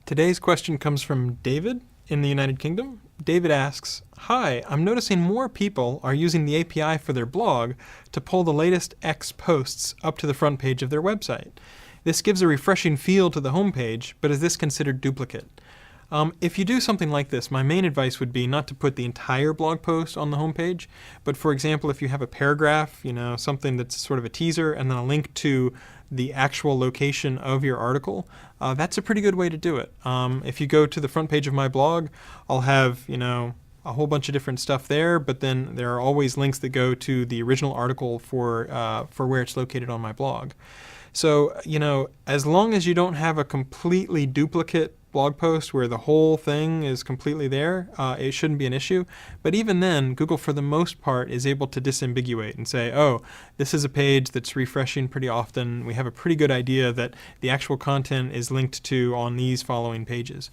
Today's question comes from David in the United Kingdom. David asks, "Hi, I'm noticing more people are using the API for their blog to pull the latest X posts up to the front page of their website. This gives a refreshing feel to the homepage, but is this considered duplicate?" If you do something like this, my main advice would be not to put the entire blog post on the homepage, but for example, if you have a paragraph, something that's sort of a teaser, and then a link to the actual location of your article, that's a pretty good way to do it. If you go to the front page of my blog, I'll have, a whole bunch of different stuff there, but then there are always links that go to the original article for where it's located on my blog. So, as long as you don't have a completely duplicate blog post where the whole thing is completely there, it shouldn't be an issue. But even then, Google for the most part is able to disambiguate and say, oh, this is a page that's refreshing pretty often. We have a pretty good idea that the actual content is linked to on these following pages.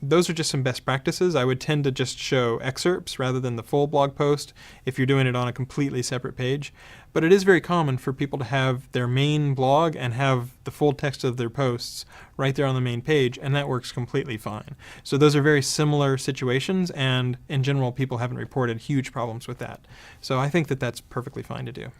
Those are just some best practices. I would tend to just show excerpts rather than the full blog post if you're doing it on a completely separate page. But it is very common for people to have their main blog and have the full text of their posts right there on the main page, and that works completely fine. So those are very similar situations, and in general, people haven't reported huge problems with that. So I think that that's perfectly fine to do.